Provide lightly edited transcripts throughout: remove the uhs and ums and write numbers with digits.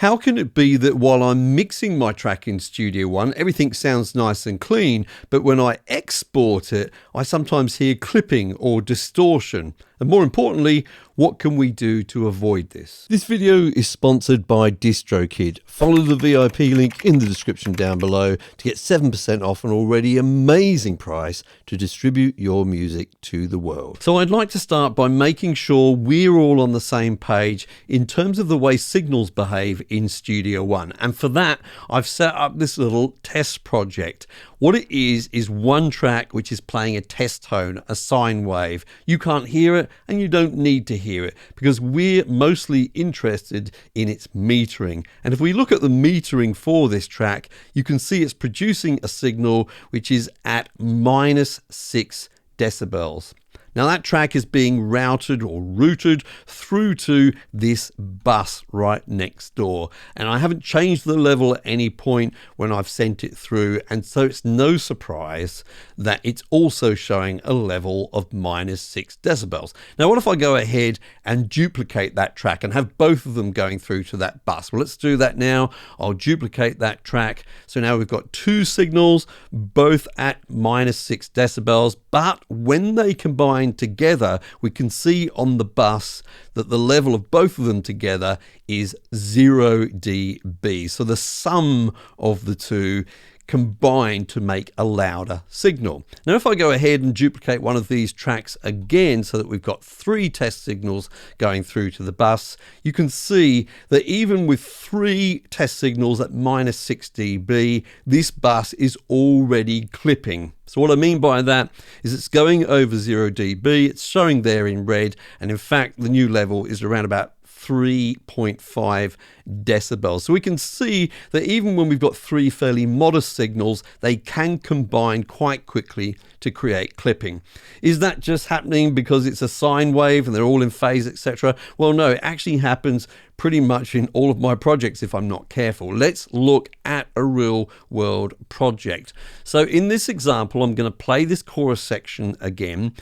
How can it be that while I'm mixing my track in Studio One, everything sounds nice and clean, but when I export it, I sometimes hear clipping or distortion? And more importantly, what can we do to avoid this? This video is sponsored by DistroKid. Follow the VIP link in the description down below to get 7% off an already amazing price to distribute your music to the world. So I'd like to start by making sure we're all on the same page in terms of the way signals behave in Studio One. And for that, I've set up this little test project. What it is one track which is playing a test tone, a sine wave. You can't hear it and you don't need to hear it because we're mostly interested in its metering. And if we look at the metering for this track, you can see it's producing a signal which is at -6 decibels. Now that track is being routed or routed through to this bus right next door. And I haven't changed the level at any point when I've sent it through. And so it's no surprise that it's also showing a level of -6 decibels. Now, what if I go ahead and duplicate that track and have both of them going through to that bus? Well, let's do that now. I'll duplicate that track. So now we've got two signals, both at -6 decibels, but when they combine together, we can see on the bus that the level of both of them together is 0 dB. So the sum of the two combine to make a louder signal. Now, if I go ahead and duplicate one of these tracks again so that we've got three test signals going through to the bus, you can see that even with three test signals at -6 dB, this bus is already clipping. So what I mean by that is it's going over 0 dB, it's showing there in red, and in fact the new level is around about 3.5 decibels. So we can see that even when we've got three fairly modest signals, they can combine quite quickly to create clipping. Is that just happening because it's a sine wave and they're all in phase, etc.? Well, no, it actually happens pretty much in all of my projects if I'm not careful. Let's look at a real world project. So in this example, I'm going to play this chorus section again.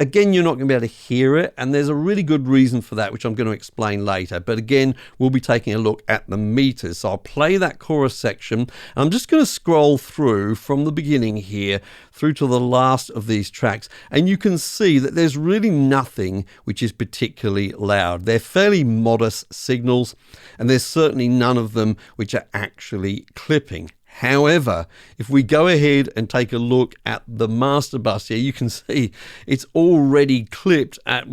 Again, you're not going to be able to hear it, and there's a really good reason for that, which I'm going to explain later. But again, we'll be taking a look at the meters. So I'll play that chorus section, and I'm just going to scroll through from the beginning here through to the last of these tracks, and you can see that there's really nothing which is particularly loud. They're fairly modest signals, and there's certainly none of them which are actually clipping. However, if we go ahead and take a look at the master bus here, you can see it's already clipped at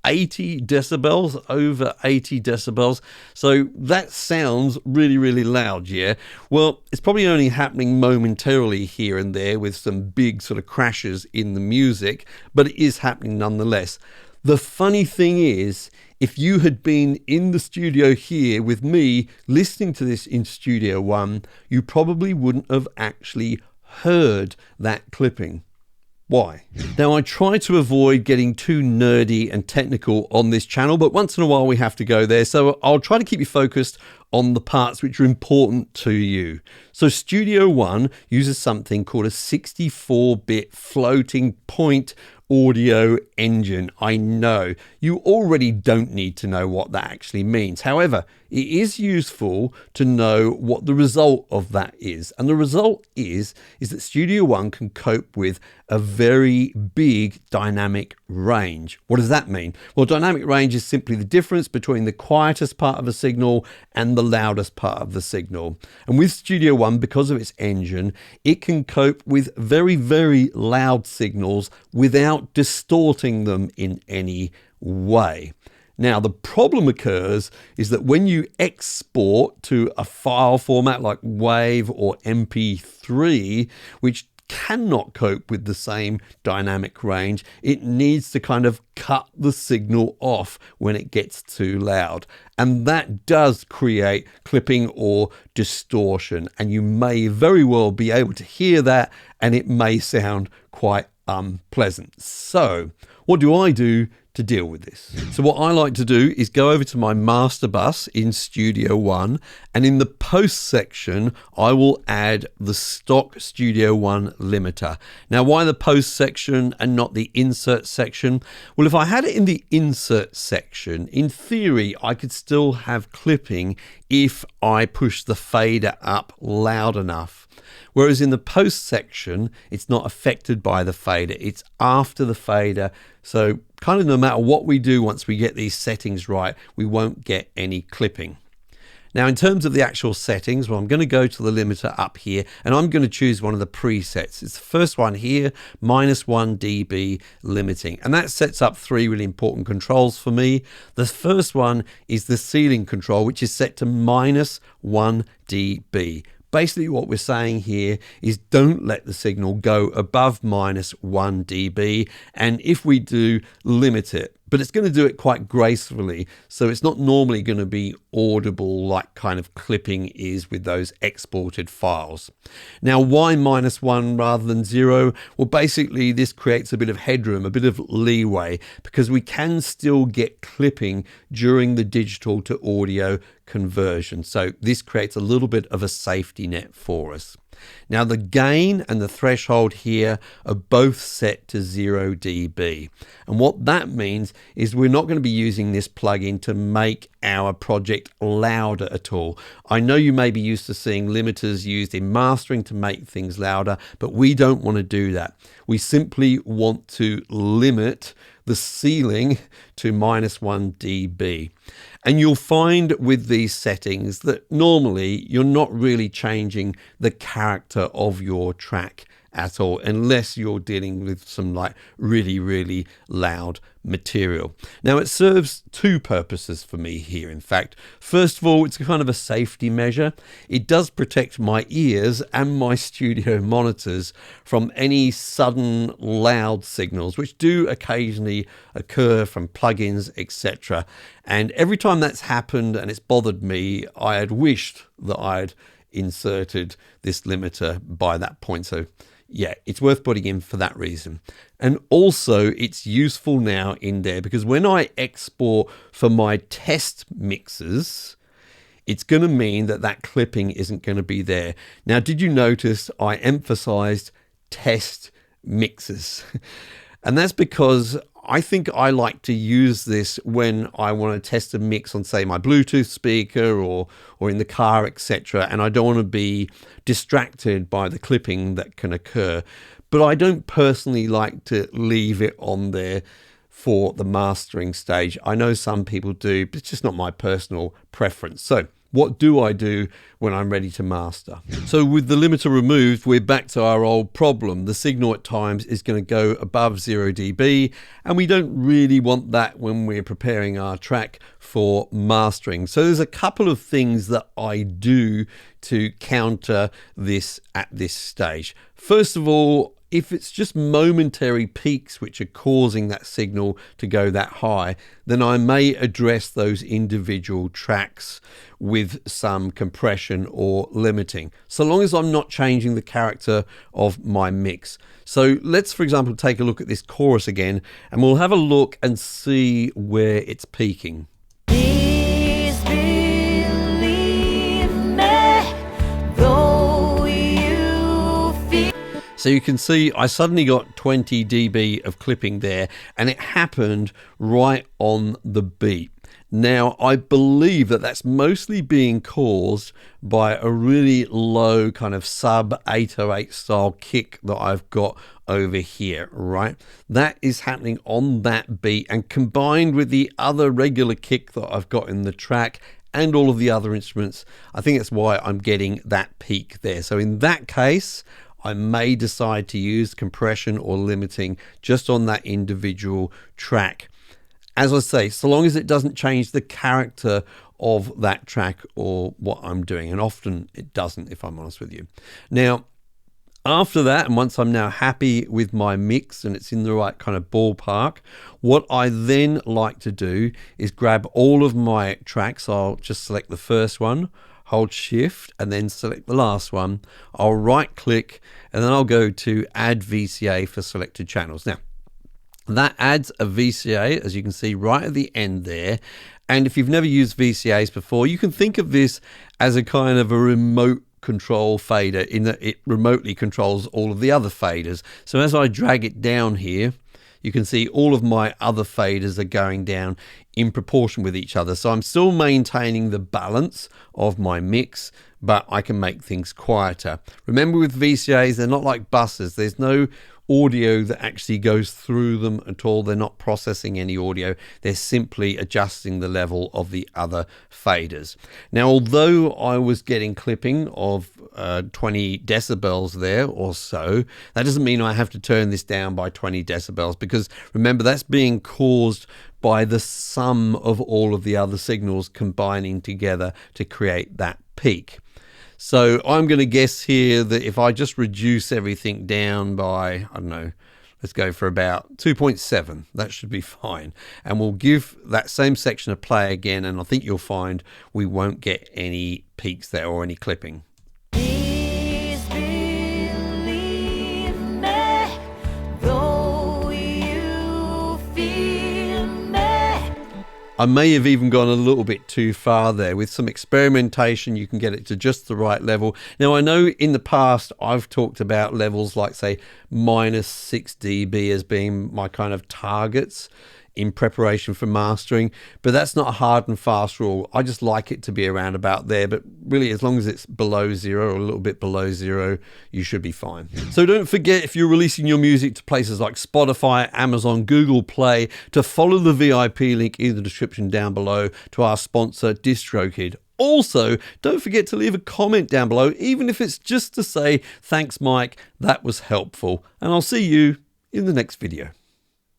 80 decibels, over 80 decibels. So that sounds really, really loud, yeah? Well, it's probably only happening momentarily here and there with some big sort of crashes in the music, but it is happening nonetheless. The funny thing is, if you had been in the studio here with me listening to this in Studio One, you probably wouldn't have actually heard that clipping. Why? Now, I try to avoid getting too nerdy and technical on this channel, but once in a while we have to go there. So I'll try to keep you focused on the parts which are important to you. So Studio One uses something called a 64-bit floating point audio engine. I know you already don't need to know what that actually means. However, it is useful to know what the result of that is. And the result is that Studio One can cope with a very big dynamic range. What does that mean? Well, dynamic range is simply the difference between the quietest part of a signal and the loudest part of the signal. And with Studio One, because of its engine, it can cope with very, very loud signals without distorting them in any way. Now, the problem occurs is that when you export to a file format like WAV or MP3, which cannot cope with the same dynamic range, it needs to kind of cut the signal off when it gets too loud. And that does create clipping or distortion. And you may very well be able to hear that, and it may sound quite unpleasant. So what do I do to deal with this. So what I like to do is go over to my master bus in Studio One, and in the post section, I will add the stock Studio One limiter. Now, why the post section and not the insert section? Well, if I had it in the insert section, in theory, I could still have clipping if I push the fader up loud enough. Whereas in the post section, it's not affected by the fader. It's after the fader. So kind of no matter what we do, once we get these settings right, we won't get any clipping. Now, in terms of the actual settings, well, I'm going to go to the limiter up here, and I'm going to choose one of the presets. It's the first one here, -1 dB limiting. And that sets up three really important controls for me. The first one is the ceiling control, which is set to -1 dB. Basically what we're saying here is don't let the signal go above -1 dB, and if we do, limit it. But it's going to do it quite gracefully, so it's not normally going to be audible like kind of clipping is with those exported files. Now, why -1 rather than 0? Well, basically this creates a bit of headroom, a bit of leeway, because we can still get clipping during the digital to audio conversion. So this creates a little bit of a safety net for us. Now, the gain and the threshold here are both set to 0 dB. And what that means is we're not going to be using this plugin to make our project louder at all. I know you may be used to seeing limiters used in mastering to make things louder, but we don't want to do that. We simply want to limit the ceiling to -1 dB. And you'll find with these settings that normally you're not really changing the character of your track at all, unless you're dealing with some like really loud material. Now, it serves two purposes for me here. In fact, first of all, it's kind of a safety measure. It does protect my ears and my studio monitors from any sudden loud signals, which do occasionally occur from plugins, etc. And every time that's happened and it's bothered me, I had wished that I'd inserted this limiter by that point. So yeah, it's worth putting in for that reason. And also it's useful now in there because when I export for my test mixes, it's going to mean that that clipping isn't going to be there. Now, did you notice I emphasized test mixes? And that's because I think I like to use this when I want to test a mix on, say, my Bluetooth speaker or in the car, etc. And I don't want to be distracted by the clipping that can occur. But I don't personally like to leave it on there for the mastering stage. I know some people do, but it's just not my personal preference. So what do I do when I'm ready to master? So with the limiter removed, we're back to our old problem. The signal at times is going to go above 0 dB, and we don't really want that when we're preparing our track for mastering. So there's a couple of things that I do to counter this at this stage. First of all, if it's just momentary peaks which are causing that signal to go that high, then I may address those individual tracks with some compression or limiting, so long as I'm not changing the character of my mix. So let's, for example, take a look at this chorus again, and we'll have a look and see where it's peaking. So you can see I suddenly got 20 dB of clipping there, and it happened right on the beat. Now, I believe that that's mostly being caused by a really low kind of sub 808 style kick that I've got over here, right? That is happening on that beat, and combined with the other regular kick that I've got in the track and all of the other instruments, I think that's why I'm getting that peak there. So in that case, I may decide to use compression or limiting just on that individual track. As I say, so long as it doesn't change the character of that track or what I'm doing, and often it doesn't, if I'm honest with you. Now, after that, and once I'm now happy with my mix and it's in the right kind of ballpark, what I then like to do is grab all of my tracks. I'll just select the first one, hold shift, and then select the last one. I'll right click, and then I'll go to add VCA for selected channels. Now, That adds a VCA, as you can see right at the end there. And if you've never used VCAs before, you can think of this as a kind of a remote control fader, in that it remotely controls all of the other faders. So as I drag it down here, you can see all of my other faders are going down in proportion with each other. So I'm still maintaining the balance of my mix, but I can make things quieter. Remember, with VCAs, they're not like buses. There's no audio that actually goes through them at all. They're not processing any audio. They're simply adjusting the level of the other faders. Now, although I was getting clipping of 20 decibels there or so, that doesn't mean I have to turn this down by 20 decibels, because remember, that's being caused by the sum of all of the other signals combining together to create that peak. So I'm going to guess here that if I just reduce everything down by, I don't know, let's go for about 2.7, that should be fine. And we'll give that same section a play again, and I think you'll find we won't get any peaks there or any clipping. I may have even gone a little bit too far there. With some experimentation, you can get it to just the right level. Now, I know in the past I've talked about levels like, say, -6 dB as being my kind of targets in preparation for mastering, but that's not a hard and fast rule. I just like it to be around about there, but really, as long as it's below zero or a little bit below zero, you should be fine. So don't forget, if you're releasing your music to places like Spotify, Amazon, Google Play, to follow the VIP link in the description down below to our sponsor, DistroKid. Also, don't forget to leave a comment down below, even if it's just to say, thanks Mike, that was helpful. And I'll see you in the next video.